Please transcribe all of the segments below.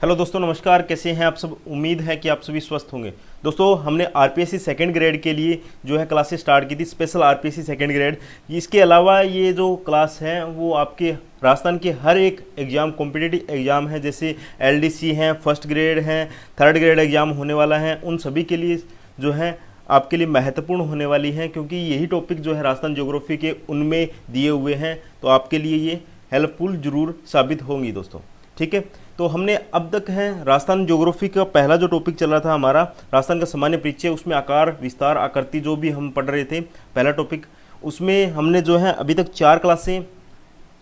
Hello दोस्तों, नमस्कार। कैसे हैं आप सब? उम्मीद है कि आप सभी स्वस्थ होंगे। दोस्तों, हमने आरपीएससी सेकंड ग्रेड के लिए जो है क्लासेस स्टार्ट की थी, स्पेशल आरपीएससी सेकंड ग्रेड। इसके अलावा ये जो क्लास है वो आपके राजस्थान के हर एक एग्ज़ाम, कॉम्पिटिटिव एग्ज़ाम है, जैसे एलडीसी हैं, फर्स्ट ग्रेड हैं, थर्ड ग्रेड एग्ज़ाम होने वाला है, उन सभी के लिए जो है आपके लिए महत्वपूर्ण होने वाली है, क्योंकि यही टॉपिक जो है राजस्थान ज्योग्राफी के उनमें दिए हुए हैं। तो आपके लिए ये हेल्पफुल जरूर साबित होंगी दोस्तों। ठीक है, तो हमने अब तक है राजस्थान ज्योग्राफी का पहला जो टॉपिक चल रहा था हमारा राजस्थान का सामान्य परिचय, उसमें आकार, विस्तार, आकृति जो भी हम पढ़ रहे थे पहला टॉपिक, उसमें हमने जो है अभी तक 4 क्लासें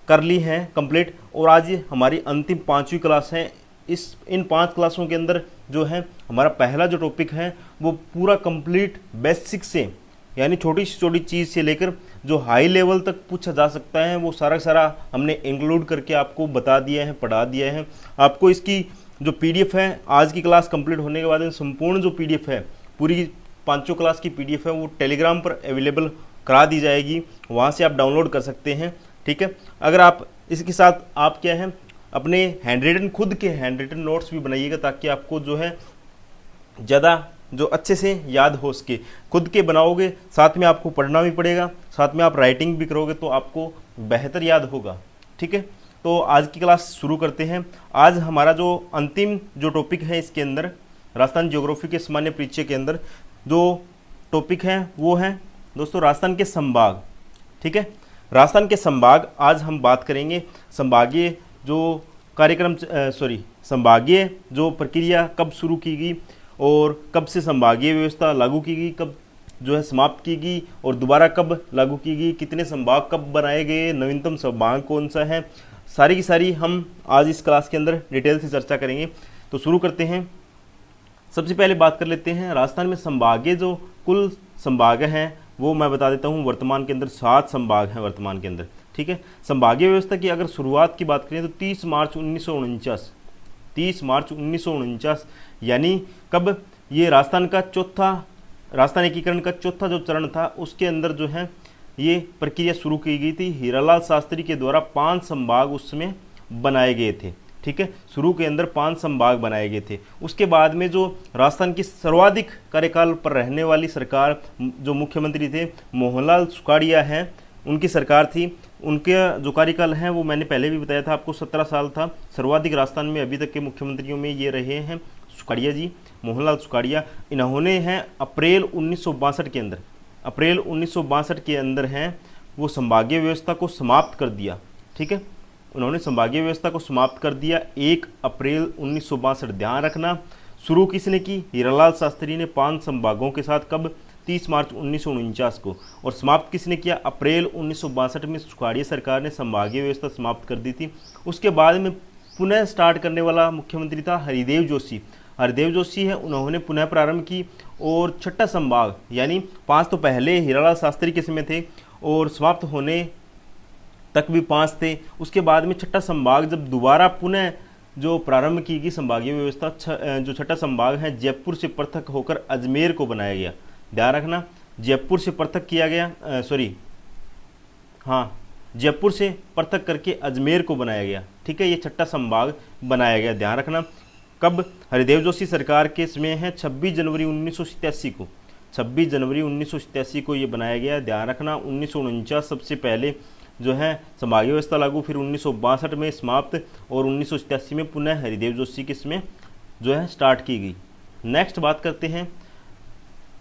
कर ली हैं कंप्लीट, और आज ये हमारी अंतिम 5वीं क्लास है। इन 5 क्लासों के अंदर जो है हमारा पहला जो टॉपिक है वो पूरा कंप्लीट बेसिक से, यानी छोटी से छोटी चीज़ से लेकर जो हाई लेवल तक पूछा जा सकता है वो सारा सारा हमने इंक्लूड करके आपको बता दिया है, पढ़ा दिया है। आपको इसकी जो पीडीएफ है आज की क्लास कंप्लीट होने के बाद संपूर्ण जो पीडीएफ है, पूरी 5 क्लास की पीडीएफ है, वो टेलीग्राम पर अवेलेबल करा दी जाएगी, वहाँ से आप डाउनलोड कर सकते हैं। ठीक है, अगर आप इसके साथ आप क्या है अपने खुद के हैंड रिटन नोट्स भी बनाइएगा, ताकि आपको जो है ज़्यादा जो अच्छे से याद हो सके। खुद के बनाओगे, साथ में आपको पढ़ना भी पड़ेगा, साथ में आप राइटिंग भी करोगे तो आपको बेहतर याद होगा। ठीक है, तो आज की क्लास शुरू करते हैं। आज हमारा जो अंतिम जो टॉपिक है इसके अंदर राजस्थान ज्योग्राफी के सामान्य परिचय के अंदर जो टॉपिक है वो है दोस्तों राजस्थान के संभाग। ठीक है, राजस्थान के संभाग आज हम बात करेंगे। संभागीय जो कार्यक्रम संभागीय जो प्रक्रिया कब शुरू की गई और कब से संभागीय व्यवस्था लागू की गई, कब जो है समाप्त की गई और दोबारा कब लागू की गई, कितने संभाग कब बनाए गए, नवीनतम संभाग कौन सा है, सारी की सारी हम आज इस क्लास के अंदर डिटेल से चर्चा करेंगे। तो शुरू करते हैं। सबसे पहले बात कर लेते हैं राजस्थान में संभागीय जो कुल संभाग हैं वो मैं बता देता हूँ। वर्तमान के अंदर 7 संभाग हैं वर्तमान के अंदर। ठीक है, संभागीय व्यवस्था की अगर शुरुआत की बात करें तो 30 मार्च 1949 यानी कब ये राजस्थान एकीकरण का चौथा जो चरण था उसके अंदर जो है ये प्रक्रिया शुरू की गई थी। हीरालाल शास्त्री के द्वारा 5 संभाग उस समय बनाए गए थे। ठीक है, शुरू के अंदर 5 संभाग बनाए गए थे। उसके बाद में जो राजस्थान की सर्वाधिक कार्यकाल पर रहने वाली सरकार, जो मुख्यमंत्री थे मोहनलाल सुखाड़िया हैं, उनकी सरकार थी। उनके जो कार्यकाल हैं वो मैंने पहले भी बताया था आपको, 17 साल था। सर्वाधिक राजस्थान में अभी तक के मुख्यमंत्रियों में ये रहे हैं सुखाड़िया जी, मोहनलाल सुखाड़िया। इन्होंने हैं अप्रैल 1962 के अंदर हैं वो संभागीय व्यवस्था को समाप्त कर दिया। ठीक है, उन्होंने संभागीय व्यवस्था को समाप्त कर दिया 1 अप्रैल 1962। ध्यान रखना, शुरू किसने की? हीरालाल शास्त्री ने 5 संभागों के साथ, कब? 30 मार्च 1949 को। और समाप्त किसने किया? अप्रैल 1962 में सुखाड़िया सरकार ने संभागीय व्यवस्था समाप्त कर दी थी। उसके बाद में पुनः स्टार्ट करने वाला मुख्यमंत्री था हरिदेव जोशी है, उन्होंने पुनः प्रारंभ की। और छठा संभाग, यानी 5 तो पहले हीरालाल शास्त्री के समय थे और समाप्त होने तक भी 5 थे। उसके बाद में छठा संभाग जब दोबारा पुनः जो प्रारंभ की गई संभागीय व्यवस्था, जो छठा संभाग है जयपुर से पृथक होकर अजमेर को बनाया गया। ध्यान रखना, जयपुर से पृथक किया गया, जयपुर से पृथक करके अजमेर को बनाया गया। ठीक है, ये छठा संभाग बनाया गया। ध्यान रखना, कब? हरिदेव जोशी सरकार के समय है 26 जनवरी 1987 को ये बनाया गया। ध्यान रखना, 1949 सबसे पहले जो है संभागीय व्यवस्था लागू, फिर 1962 में समाप्त और 1987 में पुनः हरिदेव जोशी के समय जो है स्टार्ट की गई। नेक्स्ट बात करते हैं,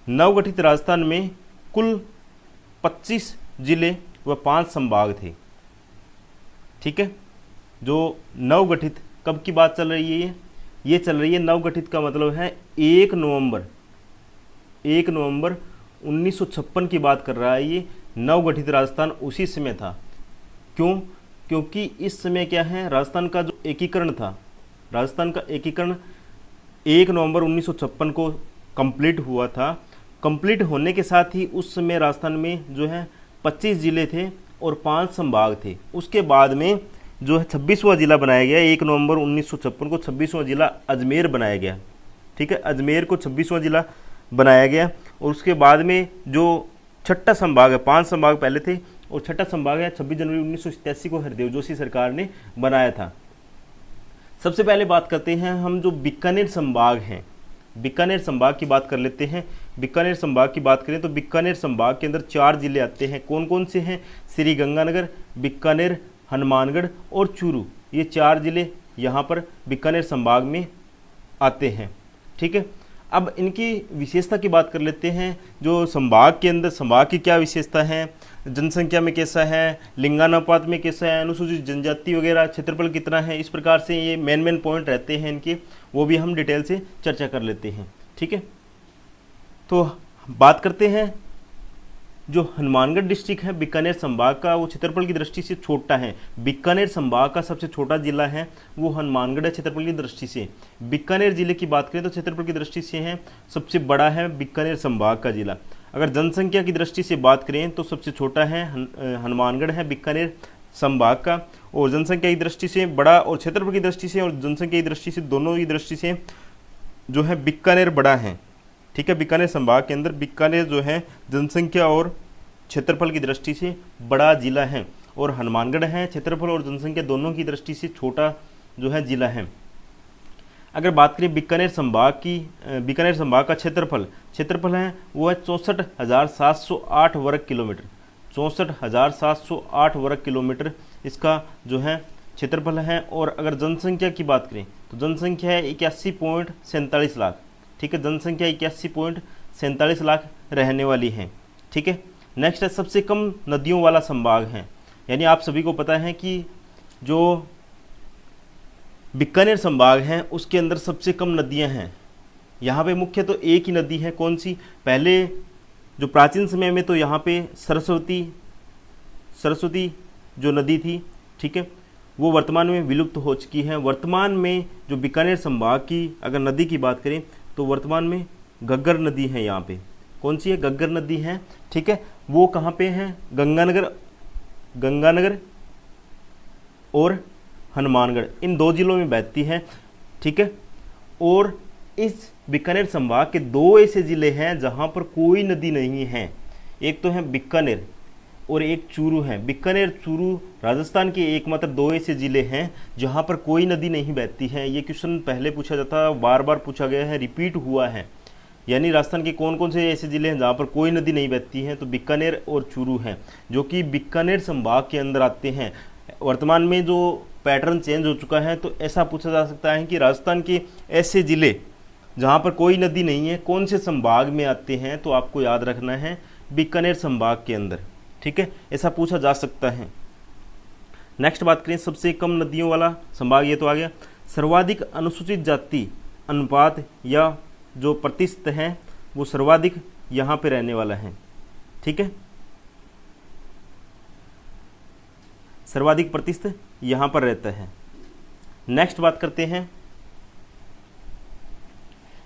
नवगठित राजस्थान में कुल 25 जिले व 5 संभाग थे। ठीक है, जो नवगठित कब की बात चल रही है? ये चल रही है, नवगठित का मतलब है 1 नवंबर 1956 की बात कर रहा है। ये नवगठित राजस्थान उसी समय था। क्यों? क्योंकि इस समय क्या है, राजस्थान का जो एकीकरण था, राजस्थान का एकीकरण 1 नवंबर 1956 को कंप्लीट हुआ था। कंप्लीट होने के साथ ही उस समय राजस्थान में जो है 25 जिले थे और 5 संभाग थे। उसके बाद में जो है 26वां जिला बनाया गया। 1 नवंबर 1956 को 26वां जिला अजमेर बनाया गया। ठीक है, अजमेर को 26वां जिला बनाया गया। और उसके बाद में जो छठा संभाग है, 5 संभाग पहले थे और छठा संभाग है 26 जनवरी 1987 को हरिदेव जोशी सरकार ने बनाया था। सबसे पहले बात करते हैं हम जो बीकानेर संभाग हैं, बीकानेर संभाग की बात कर लेते हैं। बीकानेर संभाग की बात करें तो बीकानेर संभाग के अंदर 4 जिले आते हैं। कौन कौन से हैं? श्री गंगानगर, बीकानेर, हनुमानगढ़ और चूरू, ये 4 जिले यहाँ पर बीकानेर संभाग में आते हैं। ठीक है, अब इनकी विशेषता की बात कर लेते हैं। जो संभाग के अंदर संभाग की क्या विशेषता है, जनसंख्या में कैसा है, लिंगानुपात में कैसा है, अनुसूचित जनजाति वगैरह, क्षेत्रफल कितना है, इस प्रकार से ये मेन पॉइंट रहते हैं इनके, वो भी हम डिटेल से चर्चा कर लेते हैं। ठीक है, तो बात करते हैं जो हनुमानगढ़ डिस्ट्रिक्ट है बीकानेर संभाग का, वो क्षेत्रफल की दृष्टि से छोटा है। बीकानेर संभाग का सबसे छोटा जिला है वो हनुमानगढ़ है क्षेत्रफल की दृष्टि से। बीकानेर जिले की बात करें तो क्षेत्रफल की दृष्टि से है सबसे बड़ा है बीकानेर संभाग का जिला। अगर जनसंख्या की दृष्टि से बात करें तो सबसे छोटा है हनुमानगढ़ है बीकानेर संभाग का, और जनसंख्या की दृष्टि से बड़ा, और क्षेत्रफल की दृष्टि से और जनसंख्या की दृष्टि से, दोनों की दृष्टि से जो है बीकानेर बड़ा है। ठीक है, बीकानेर संभाग के अंदर बीकानेर जो है जनसंख्या और क्षेत्रफल की दृष्टि से बड़ा जिला है, और हनुमानगढ़ है क्षेत्रफल और जनसंख्या दोनों की दृष्टि से छोटा जो है जिला है। अगर बात करें बीकानेर संभाग की, बीकानेर संभाग का क्षेत्रफल है वो है 64,708 वर्ग किलोमीटर। 64,708 वर्ग किलोमीटर इसका जो है क्षेत्रफल है। और अगर जनसंख्या की बात करें तो जनसंख्या है 81.47 लाख। ठीक है, जनसंख्या 81.47 लाख रहने वाली है। ठीक है, नेक्स्ट है सबसे कम नदियों वाला संभाग है। यानी आप सभी को पता है कि जो बीकानेर संभाग है उसके अंदर सबसे कम नदियां हैं। यहाँ पे मुख्य तो एक ही नदी है, कौन सी? पहले जो प्राचीन समय में तो यहाँ पे सरस्वती जो नदी थी, ठीक है, वो वर्तमान में विलुप्त हो चुकी है। वर्तमान में जो बीकानेर संभाग की अगर नदी की बात करें तो वर्तमान में घग्गर नदी है। यहाँ पे कौन सी है? घग्गर नदी है। ठीक है, वो कहाँ पे है? गंगानगर और हनुमानगढ़, इन 2 जिलों में बहती है। ठीक है, और इस बीकानेर संभाग के 2 ऐसे ज़िले हैं जहाँ पर कोई नदी नहीं है। एक तो है बीकानेर और एक चूरू है। बीकानेर चूरू राजस्थान के एकमात्र 2 ऐसे ज़िले हैं जहाँ पर कोई नदी नहीं बहती है। ये क्वेश्चन पहले पूछा जाता है, बार बार पूछा गया है, रिपीट हुआ है। यानी राजस्थान के कौन कौन से ऐसे ज़िले हैं जहाँ पर कोई नदी नहीं बहती है? तो बीकानेर और चूरू हैं, जो कि बीकानेर संभाग के अंदर आते हैं। वर्तमान में जो पैटर्न चेंज हो चुका है, तो ऐसा पूछा जा सकता है कि राजस्थान के ऐसे ज़िले जहाँ पर कोई नदी नहीं है कौन से संभाग में आते हैं? तो आपको याद रखना है बीकानेर संभाग के अंदर। ठीक है, ऐसा पूछा जा सकता है। नेक्स्ट बात करें सबसे कम नदियों वाला संभाग, ये तो आ गया। सर्वाधिक अनुसूचित जाति अनुपात या जो प्रतिशत है वो सर्वाधिक यहाँ पे रहने वाला है। ठीक है, सर्वाधिक प्रतिशत यहाँ पर रहता है। नेक्स्ट बात करते हैं,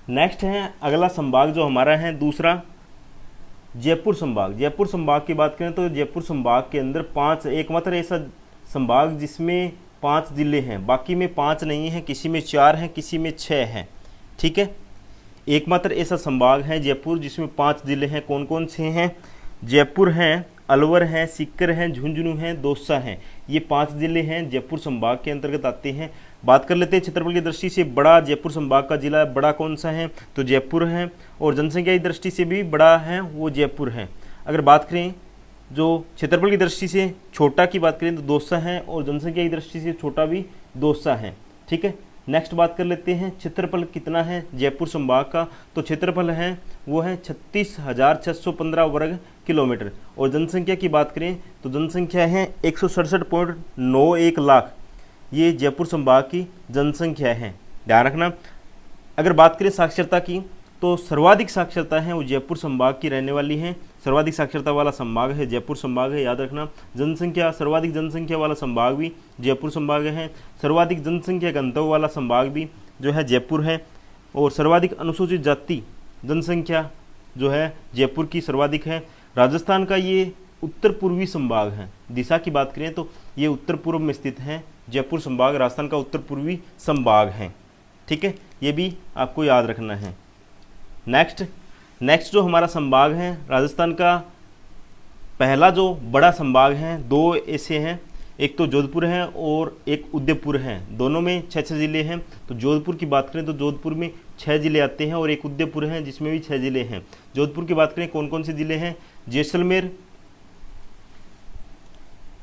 नेक्स्ट है अगला संभाग जो हमारा है दूसरा, जयपुर संभाग। जयपुर संभाग की बात करें तो जयपुर संभाग के अंदर 5, एकमात्र ऐसा संभाग जिसमें 5 जिले हैं, बाकी में 5 नहीं है, किसी में 4 हैं, किसी में 6 हैं। ठीक है, एकमात्र ऐसा संभाग है जयपुर जिसमें 5 जिले हैं। कौन कौन से हैं? जयपुर हैं, अलवर हैं, सीकर हैं, झुंझुनू हैं, दौसा हैं। ये 5 जिले हैं जयपुर संभाग के अंतर्गत आते हैं। बात कर लेते हैं क्षेत्रफल की दृष्टि से बड़ा जयपुर संभाग का जिला बड़ा कौन सा है? तो जयपुर है, और जनसंख्या की दृष्टि से भी बड़ा है वो जयपुर है। अगर बात करें जो क्षेत्रफल की दृष्टि से छोटा की बात करें तो दौसा है, और जनसंख्या की दृष्टि से छोटा भी दौसा है। ठीक है, नेक्स्ट बात कर लेते हैं क्षेत्रफल कितना है जयपुर संभाग का? तो क्षेत्रफल है वो है 36,615 वर्ग किलोमीटर, और जनसंख्या की बात करें तो जनसंख्या है 167.91 लाख। ये जयपुर संभाग की जनसंख्या है, ध्यान रखना। अगर बात करें साक्षरता की तो सर्वाधिक साक्षरता है वो जयपुर संभाग की रहने वाली है। सर्वाधिक साक्षरता वाला संभाग है जयपुर संभाग है, याद रखना। जनसंख्या, सर्वाधिक जनसंख्या वाला संभाग भी जयपुर संभाग है। सर्वाधिक जनसंख्या घनत्व वाला संभाग भी जो है जयपुर है, और सर्वाधिक अनुसूचित जाति जनसंख्या जो है जयपुर की सर्वाधिक है। राजस्थान का ये उत्तर पूर्वी संभाग है। दिशा की बात करें तो ये उत्तर पूर्व में स्थित है। जयपुर संभाग राजस्थान का उत्तर पूर्वी संभाग है। ठीक है, ये भी आपको याद रखना है। नेक्स्ट जो हमारा संभाग है राजस्थान का पहला जो बड़ा संभाग है, 2 ऐसे हैं, एक तो जोधपुर है और एक उदयपुर है, दोनों में 6-6 ज़िले हैं। तो जोधपुर की बात करें तो जोधपुर में 6 ज़िले आते हैं और एक उदयपुर है जिसमें भी 6 ज़िले हैं। जोधपुर की बात करें कौन कौन से ज़िले हैं,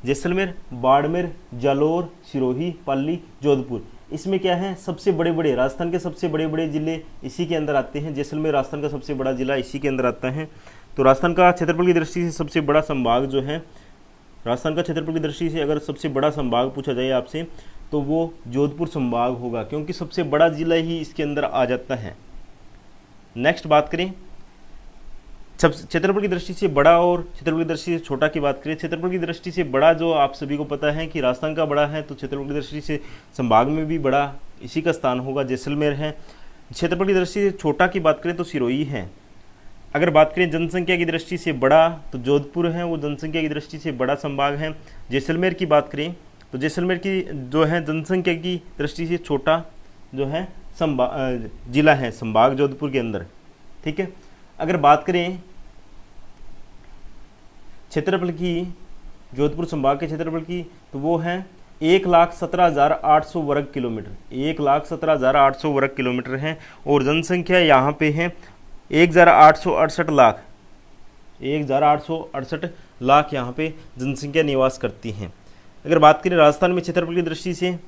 जैसलमेर, बाड़मेर, जालौर, सिरोही, पाली, जोधपुर। इसमें क्या है, सबसे बड़े बड़े राजस्थान के सबसे बड़े बड़े ज़िले इसी के अंदर आते हैं। जैसलमेर राजस्थान का सबसे बड़ा ज़िला इसी के अंदर आता है। तो राजस्थान का क्षेत्रफल की दृष्टि से सबसे बड़ा संभाग जो है, राजस्थान का क्षेत्रफल की दृष्टि से अगर सबसे बड़ा संभाग पूछा जाए आपसे तो वो जोधपुर संभाग होगा, क्योंकि सबसे बड़ा जिला ही इसके अंदर आ जाता है। नेक्स्ट बात करें क्षेत्रफल की दृष्टि से बड़ा और क्षेत्रफल की दृष्टि से छोटा की बात करें। क्षेत्रफल की दृष्टि से बड़ा जो आप सभी को पता है कि राजस्थान का बड़ा है, तो क्षेत्रफल की दृष्टि से संभाग में भी बड़ा इसी का स्थान होगा, जैसलमेर है। क्षेत्रफल की दृष्टि से छोटा की बात करें तो सिरोही है। अगर बात करें जनसंख्या की दृष्टि से बड़ा तो जोधपुर है, वो जनसंख्या की दृष्टि से बड़ा संभाग है। जैसलमेर की बात करें तो जैसलमेर की जो है जनसंख्या की दृष्टि से छोटा जो है जिला है, संभाग जोधपुर के अंदर, ठीक है। अगर बात करें क्षेत्रफल की, जोधपुर संभाग के क्षेत्रफल की, तो वो है 1,17,800 वर्ग किलोमीटर, 1,17,800 वर्ग किलोमीटर है। और जनसंख्या यहाँ पे है 1,868 लाख, 1,868 लाख यहाँ पे जनसंख्या निवास करती हैं। अगर बात करें राजस्थान में क्षेत्रफल की दृष्टि से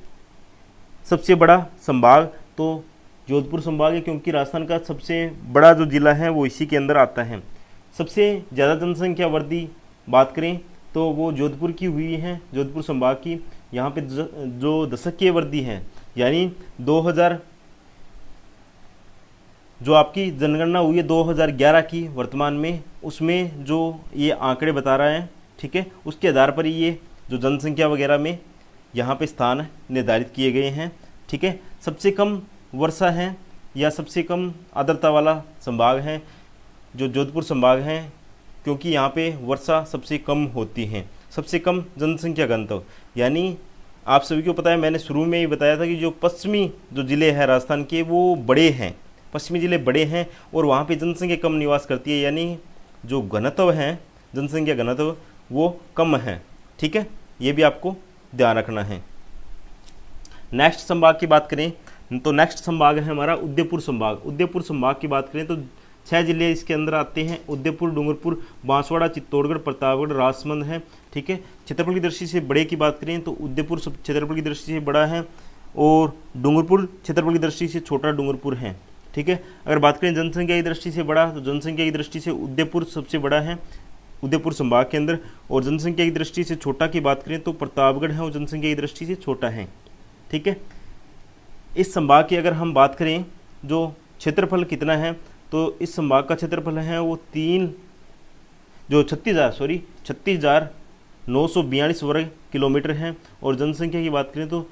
सबसे बड़ा संभाग तो जोधपुर संभाग है, क्योंकि राजस्थान का सबसे बड़ा जो जिला है वो इसी के अंदर आता है। सबसे ज़्यादा जनसंख्या वृद्धि बात करें तो वो जोधपुर की हुई है, जोधपुर संभाग की। यहाँ पे जो दशकीय वृद्धि है, यानी 2000 जो आपकी जनगणना हुई है 2011 की वर्तमान में, उसमें जो ये आंकड़े बता रहा है, ठीक है, उसके आधार पर ये जो जनसंख्या वगैरह में यहाँ पे स्थान निर्धारित किए गए हैं, ठीक है। सबसे कम वर्षा है या सबसे कम आर्द्रता वाला संभाग है जो जोधपुर संभाग है, क्योंकि यहाँ पे वर्षा सबसे कम होती है। सबसे कम जनसंख्या घनत्व, यानी आप सभी को पता है, मैंने शुरू में ही बताया था कि जो पश्चिमी जो ज़िले हैं राजस्थान के वो बड़े हैं, पश्चिमी ज़िले बड़े हैं और वहाँ पे जनसंख्या कम निवास करती है, यानी जो घनत्व है, जनसंख्या घनत्व वो कम है, ठीक है। ये भी आपको ध्यान रखना है। नेक्स्ट संभाग की बात करें तो नेक्स्ट संभाग है हमारा उदयपुर संभाग। उदयपुर संभाग की बात करें तो 6 जिले इसके अंदर आते हैं, उदयपुर, डूंगरपुर, बांसवाड़ा, चित्तौड़गढ़, प्रतापगढ़, राजसमंद है, ठीक है। क्षेत्रफल की दृष्टि से बड़े की बात करें तो उदयपुर क्षेत्रफल की दृष्टि से बड़ा है और डूंगरपुर क्षेत्रफल की दृष्टि से छोटा डूंगरपुर है, ठीक है। अगर बात करें जनसंख्या की दृष्टि से बड़ा तो जनसंख्या की दृष्टि से उदयपुर सबसे बड़ा है उदयपुर संभाग के अंदर। और जनसंख्या की दृष्टि से छोटा की बात करें तो प्रतापगढ़ है, और जनसंख्या की दृष्टि से छोटा है, ठीक है। इस संभाग की अगर हम बात करें जो क्षेत्रफल कितना है तो इस संभाग का क्षेत्रफल है वो 36,942 वर्ग किलोमीटर है। और जनसंख्या की बात करें तो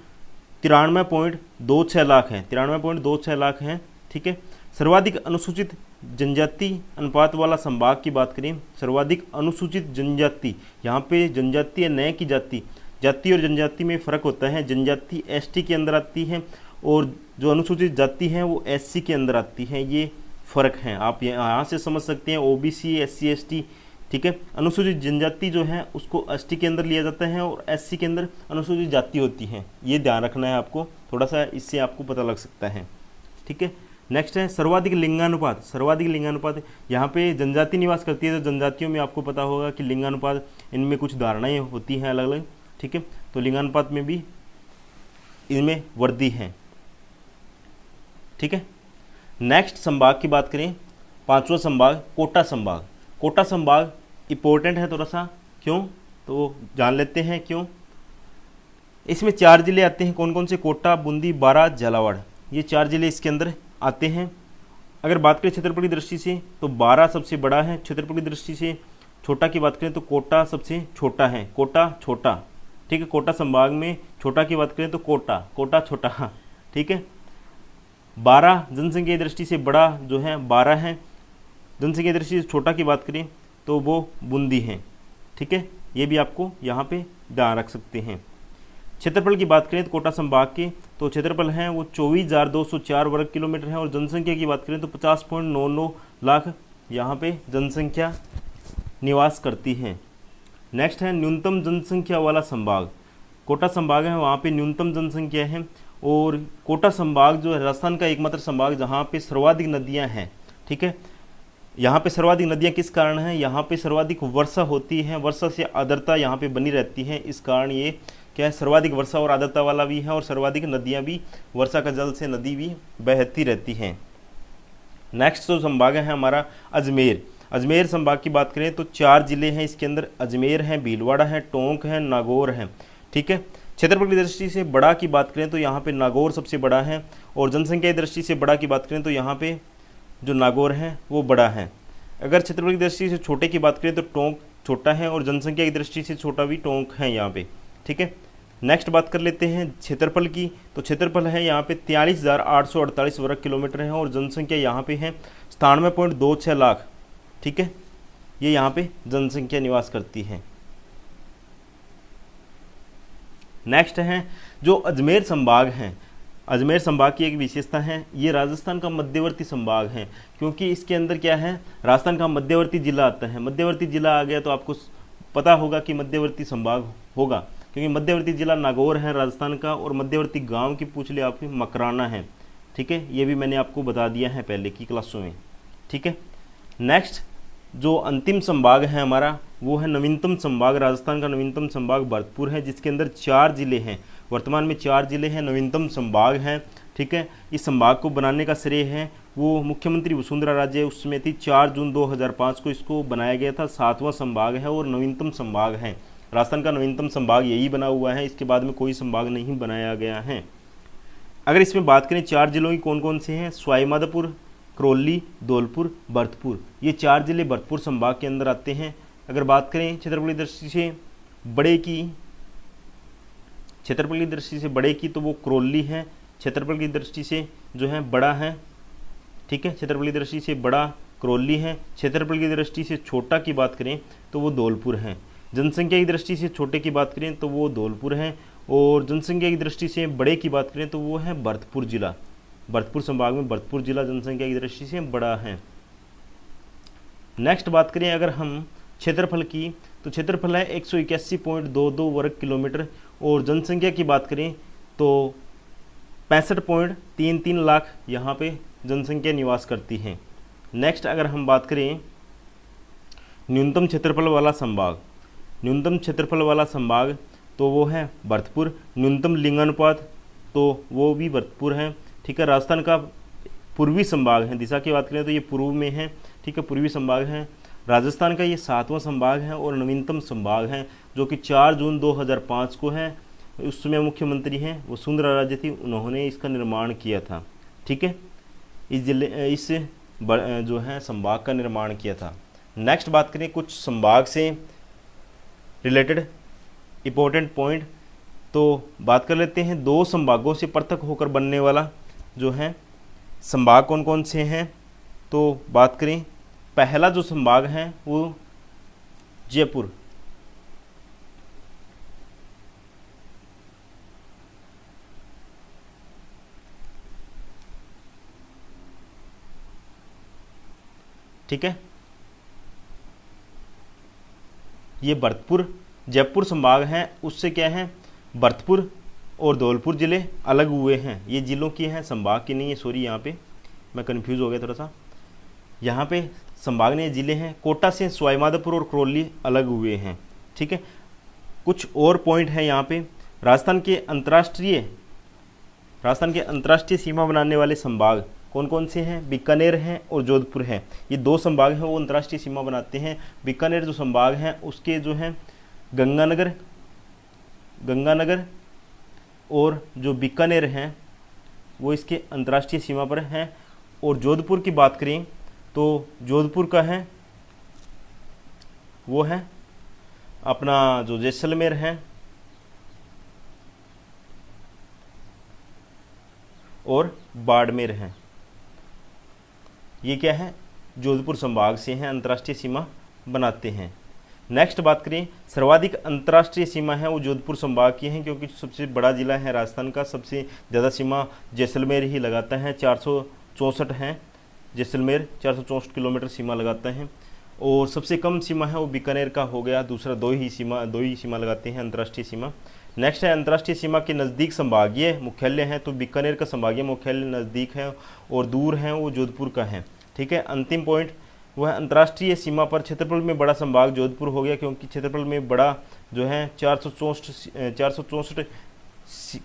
93.26 लाख है, 93.26 लाख है, ठीक है। सर्वाधिक अनुसूचित जनजाति अनुपात वाला संभाग की बात करें, सर्वाधिक अनुसूचित जनजाति, यहाँ पे जनजाति है नए की जाति, जाति और जनजाति में फ़र्क होता है। जनजाति एसटी के अंदर आती है और जो अनुसूचित जाति है वो एससी के अंदर आती है, ये फ़र्क है। आप यहाँ से समझ सकते हैं ओबीसी, एससी, एसटी, ठीक है। अनुसूचित जनजाति जो है उसको एसटी के अंदर लिया जाता है और एससी के अंदर अनुसूचित जाति होती है, ये ध्यान रखना है आपको, थोड़ा सा इससे आपको पता लग सकता है, ठीक है। नेक्स्ट है सर्वाधिक लिंगानुपात। सर्वाधिक लिंगानुपात, यहाँ पे जनजाति निवास करती है तो जनजातियों में आपको पता होगा कि लिंगानुपात, इनमें कुछ धारणाएँ होती हैं अलग अलग, ठीक है। तो लिंगानुपात में भी इनमें वृद्धि है, ठीक है। नेक्स्ट संभाग की बात करें, 5वां संभाग कोटा संभाग। कोटा संभाग इंपॉर्टेंट है थोड़ा सा, क्यों तो जान लेते हैं क्यों। इसमें 4 जिले आते हैं, कौन कौन से, कोटा, बूंदी, बारां, झालावाड़, ये 4 जिले इसके अंदर आते हैं। अगर बात करें क्षेत्रफल की दृष्टि से तो बारां सबसे बड़ा है, क्षेत्रफल की दृष्टि से छोटा की बात करें तो कोटा सबसे छोटा है, कोटा छोटा, ठीक है। कोटा संभाग में छोटा की बात करें तो कोटा छोटा, ठीक है। बारां जनसंख्या की दृष्टि से बड़ा जो है बारां है, जनसंख्या की दृष्टि से छोटा की बात करें तो वो बूंदी है, ठीक है। ये भी आपको यहाँ पे ध्यान रख सकते हैं। क्षेत्रफल की बात करें तो कोटा संभाग के तो क्षेत्रफल है वो 24,204 वर्ग किलोमीटर है। और जनसंख्या की बात करें तो 50.99 लाख यहाँ पे जनसंख्या निवास करती है। नेक्स्ट है न्यूनतम जनसंख्या वाला संभाग। कोटा संभाग है वहाँ पे न्यूनतम जनसंख्या है। और कोटा संभाग जो है राजस्थान का एकमात्र संभाग जहाँ पे सर्वाधिक नदियाँ हैं, ठीक है। यहाँ पे सर्वाधिक नदियाँ किस कारण हैं, यहाँ पे सर्वाधिक वर्षा होती है, वर्षा से आर्द्रता यहाँ पे बनी रहती है, इस कारण ये क्या है सर्वाधिक वर्षा और आर्द्रता वाला भी है, और सर्वाधिक नदियाँ भी, वर्षा का जल से नदी भी बहती रहती हैं। नेक्स्ट जो संभाग है हमारा अजमेर। अजमेर संभाग की बात करें तो 4 जिले हैं इसके अंदर, अजमेर है, भीलवाड़ा है, टोंक है, नागौर है, ठीक है। क्षेत्रफल की दृष्टि से बड़ा की बात करें तो यहाँ पे नागौर सबसे बड़ा है, और जनसंख्या की दृष्टि से बड़ा की बात करें तो यहाँ पे जो नागौर है वो बड़ा है। अगर क्षेत्रफल की दृष्टि से छोटे की बात करें तो टोंक छोटा है, और जनसंख्या की दृष्टि से छोटा भी टोंक है यहाँ पे, ठीक है। नेक्स्ट बात कर लेते हैं क्षेत्रफल की, तो क्षेत्रफल है यहाँ पे 43,848 वर्ग किलोमीटर है, और जनसंख्या यहाँ पे है 97.26 लाख, ठीक है। ये यहाँ पे जनसंख्या निवास करती है। नेक्स्ट है जो अजमेर संभाग है, अजमेर संभाग की एक विशेषता है, ये राजस्थान का मध्यवर्ती संभाग है, क्योंकि इसके अंदर क्या है राजस्थान का मध्यवर्ती जिला आता है। मध्यवर्ती जिला आ गया तो आपको पता होगा कि मध्यवर्ती संभाग होगा, क्योंकि मध्यवर्ती जिला नागौर है राजस्थान का, और मध्यवर्ती गांव की पूछ ले आपकी मकराना है, ठीक है। ये भी मैंने आपको बता दिया है पहले की क्लासों में, ठीक है। नेक्स्ट जो अंतिम संभाग है हमारा वो है नवीनतम संभाग। राजस्थान का नवीनतम संभाग भरतपुर है, जिसके अंदर 4 जिले हैं, वर्तमान में 4 जिले हैं, नवीनतम संभाग हैं, ठीक है। इस संभाग को बनाने का श्रेय है वो मुख्यमंत्री वसुंधरा राजे उस समय थी, 4 जून 2005 को इसको बनाया गया था। 7वां संभाग है और नवीनतम संभाग है। राजस्थान का नवीनतम संभाग यही बना हुआ है, इसके बाद में कोई संभाग नहीं बनाया गया है। अगर इसमें बात करें 4 जिलों की कौन कौन से हैं, सवाईमाधोपुर, करौली, धौलपुर, भरतपुर, ये 4 जिले भरतपुर संभाग के अंदर आते हैं। अगर बात करें क्षेत्रफल की दृष्टि से बड़े की, क्षेत्रफल की दृष्टि से बड़े की तो वो करौली है, क्षेत्रफल की दृष्टि से जो है बड़ा है, ठीक है। क्षेत्रफल की दृष्टि से बड़ा करौली है, क्षेत्रफल की दृष्टि से छोटा की बात करें तो वो धौलपुर है। जनसंख्या की दृष्टि से छोटे की बात करें तो वो धौलपुर है, और जनसंख्या की दृष्टि से बड़े की बात करें तो वो है भरतपुर जिला। भरतपुर संभाग में भरतपुर जिला जनसंख्या की दृष्टि से बड़ा है। नेक्स्ट बात करें अगर हम क्षेत्रफल की, तो क्षेत्रफल है 181.22 वर्ग किलोमीटर, और जनसंख्या की बात करें तो 65.33 लाख यहाँ पे जनसंख्या निवास करती है। नेक्स्ट अगर हम बात करें न्यूनतम क्षेत्रफल वाला संभाग, न्यूनतम क्षेत्रफल वाला संभाग तो वो है भरतपुर। न्यूनतम लिंगानुपात तो वो भी भरतपुर है, ठीक है। राजस्थान का पूर्वी संभाग है, दिशा की बात करें तो ये पूर्व में है, ठीक है, पूर्वी संभाग है। राजस्थान का ये 7वां संभाग है और नवीनतम संभाग है, जो कि 4 जून 2005 को है। उस समय मुख्यमंत्री हैं वसुंधरा राजे थी, उन्होंने इसका निर्माण किया था, ठीक है। इस जो है संभाग का निर्माण किया था। नेक्स्ट बात करें कुछ संभाग से रिलेटेड इम्पोर्टेंट पॉइंट, तो बात कर लेते हैं 2 संभागों से पृथक होकर बनने वाला जो है संभाग कौन कौन से हैं। तो बात करें पहला जो संभाग है वो जयपुर, ठीक है। ये भरतपुर जयपुर संभाग है, उससे क्या है भरतपुर और धौलपुर जिले अलग हुए हैं। ये जिलों की हैं, संभाग की नहीं है, सॉरी यहाँ पे मैं कंफ्यूज हो गया थोड़ा सा। यहाँ पे संभाग ने जिले हैं, कोटा से सवाईमाधोपुर और करौली अलग हुए हैं, ठीक है। कुछ और पॉइंट है यहाँ पे, राजस्थान के अंतर्राष्ट्रीय सीमा बनाने वाले संभाग कौन कौन से हैं, बीकानेर हैं और जोधपुर हैं। ये 2 संभाग हैं वो अंतर्राष्ट्रीय सीमा बनाते हैं। बीकानेर जो संभाग हैं उसके जो हैं गंगानगर और जो बीकानेर हैं वो इसके अंतर्राष्ट्रीय सीमा पर हैं। और जोधपुर की बात करें तो जोधपुर का है वो है अपना जो जैसलमेर है और बाड़मेर है, ये क्या है जोधपुर संभाग से हैं, अंतर्राष्ट्रीय सीमा बनाते हैं। नेक्स्ट बात करें सर्वाधिक अंतर्राष्ट्रीय सीमा है वो जोधपुर संभाग की है, क्योंकि सबसे बड़ा जिला है राजस्थान का, सबसे ज़्यादा सीमा जैसलमेर ही लगाता है, 464 है जैसलमेर, 464 किलोमीटर सीमा लगाता है। और सबसे कम सीमा है वो बीकानेर का हो गया, दूसरा दो ही सीमा लगाते हैं अंतर्राष्ट्रीय सीमा। नेक्स्ट है अंतर्राष्ट्रीय सीमा के नज़दीक संभागीय मुख्यालय हैं, तो बीकानेर का संभागीय मुख्यालय नज़दीक है और दूर हैं वो जोधपुर का है। ठीक है, अंतिम पॉइंट वो है अंतर्राष्ट्रीय सीमा पर क्षेत्रफल में बड़ा संभाग जोधपुर हो गया, क्योंकि क्षेत्रफल में बड़ा जो है 464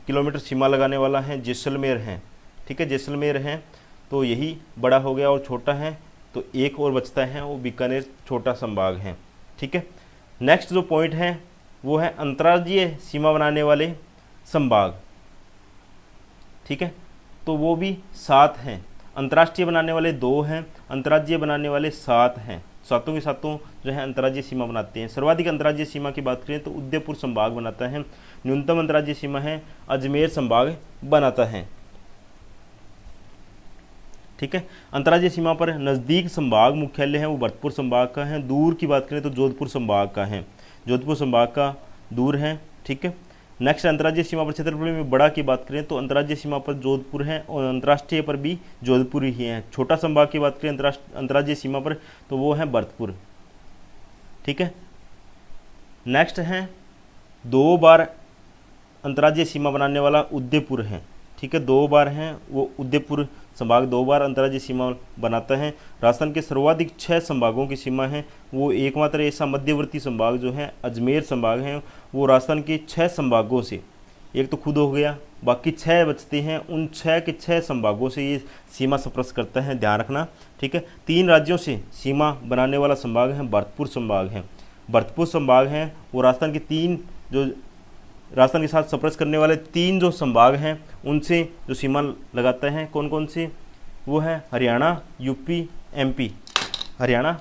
किलोमीटर सीमा लगाने वाला है जैसलमेर है। ठीक है, जैसलमेर है तो यही बड़ा हो गया, और छोटा है तो एक और बचता है वो बीकानेर छोटा संभाग है। ठीक है, नेक्स्ट जो पॉइंट है वो है अंतर्राज्यीय सीमा बनाने वाले संभाग। ठीक है, तो वो भी 7 हैं। अंतर्राष्ट्रीय बनाने वाले 2 हैं, अंतर्राज्यीय बनाने वाले 7 हैं। सातों के सातों जो है अंतर्राज्यीय सीमा बनाते हैं। सर्वाधिक अंतर्राज्यीय सीमा की बात करें तो उदयपुर संभाग बनाता है। न्यूनतम अंतर्राज्यीय सीमा है अजमेर संभाग बनाता है। ठीक है, अंतर्राज्यीय सीमा पर नज़दीक संभाग मुख्यालय है वो भरतपुर संभाग का है। दूर की बात करें तो जोधपुर संभाग का है, जोधपुर संभाग का दूर है। ठीक है, नेक्स्ट अंतर्राज्यीय सीमा पर क्षेत्रफल में बड़ा की बात करें तो अंतर्राज्यीय सीमा पर जोधपुर है और अंतर्राष्ट्रीय पर भी जोधपुर ही है। छोटा संभाग की बात करें अंतर्राज्यीय सीमा पर तो वो है भरतपुर। ठीक है, नेक्स्ट है 2 बार अंतर्राज्यीय सीमा बनाने वाला उदयपुर है। ठीक है, 2 बार हैं वो उदयपुर संभाग 2 बार अंतर्राज्यीय सीमा बनाता है। राजस्थान के सर्वाधिक 6 संभागों की सीमा है वो एकमात्र ऐसा मध्यवर्ती संभाग जो है अजमेर संभाग है, वो राजस्थान के 6 संभागों से, एक तो खुद हो गया, बाकी 6 बचते हैं, उन 6 के 6 संभागों से ये सीमा स्पर्श करता है, ध्यान रखना। ठीक है, 3 राज्यों से सीमा बनाने वाला संभाग है भरतपुर संभाग है। भरतपुर संभाग है वो राजस्थान के 3 जो राजस्थान के साथ स्पर्श करने वाले 3 जो संभाग हैं उनसे जो सीमा लगाता है। कौन कौन से? वो है Haryana, UP, MP. Haryana,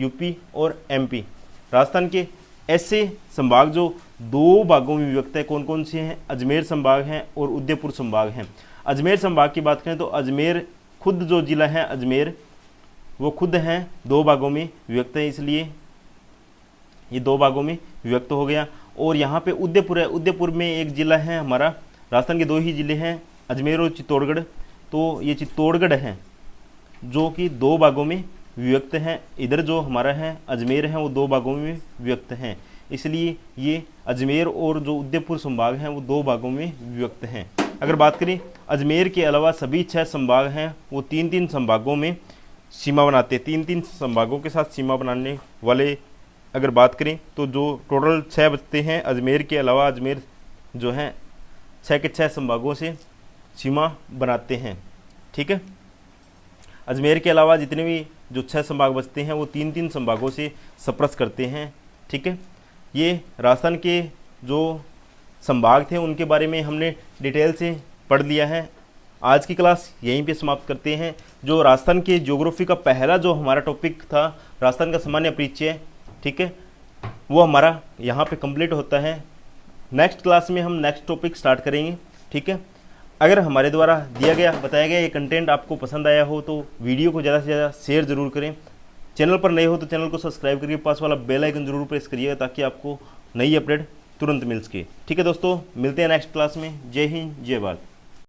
UP और एमपी। राजस्थान के ऐसे संभाग जो 2 भागों में विभक्त है, कौन कौन से हैं? अजमेर संभाग हैं और उदयपुर संभाग हैं। अजमेर संभाग की बात करें तो अजमेर खुद जो जिला है अजमेर वो खुद हैं 2 भागों में विभक्त है, इसलिए ये 2 भागों में विभक्त हो गया। और यहाँ पे उदयपुर है, उदयपुर में एक ज़िला है हमारा, राजस्थान के 2 ही ज़िले हैं अजमेर और चित्तौड़गढ़, तो ये चित्तौड़गढ़ है जो कि 2 भागों में विभक्त हैं। इधर जो हमारा है अजमेर है वो 2 भागों में विभक्त हैं, इसलिए ये अजमेर और जो उदयपुर संभाग हैं वो 2 भागों में विभक्त हैं। अगर बात करें अजमेर के अलावा सभी 6 संभाग हैं वो 3-3 संभागों में सीमा बनाते हैं। 3-3 संभागों के साथ सीमा बनाने वाले अगर बात करें तो जो टोटल 6 बचते हैं अजमेर के अलावा, अजमेर जो हैं 6 के 6 संभागों से सीमा बनाते हैं। ठीक है, अजमेर के अलावा जितने भी जो 6 संभाग बचते हैं वो 3-3 संभागों से स्पर्श करते हैं। ठीक है, ये राजस्थान के जो संभाग थे उनके बारे में हमने डिटेल से पढ़ लिया है। आज की क्लास यहीं पे समाप्त करते हैं। जो राजस्थान के ज्योग्राफी का पहला जो हमारा टॉपिक था राजस्थान का सामान्य परिचय, ठीक है, वो हमारा यहाँ पे कंप्लीट होता है। नेक्स्ट क्लास में हम नेक्स्ट टॉपिक स्टार्ट करेंगे। ठीक है, अगर हमारे द्वारा दिया गया बताया गया ये कंटेंट आपको पसंद आया हो तो वीडियो को ज़्यादा से ज़्यादा शेयर ज़रूर करें। चैनल पर नए हो तो चैनल को सब्सक्राइब करके पास वाला बेल आइकन जरूर प्रेस करिएगा ताकि आपको नई अपडेट तुरंत मिल सके। ठीक है दोस्तों, मिलते हैं नेक्स्ट क्लास में। जय हिंद, जय भारत।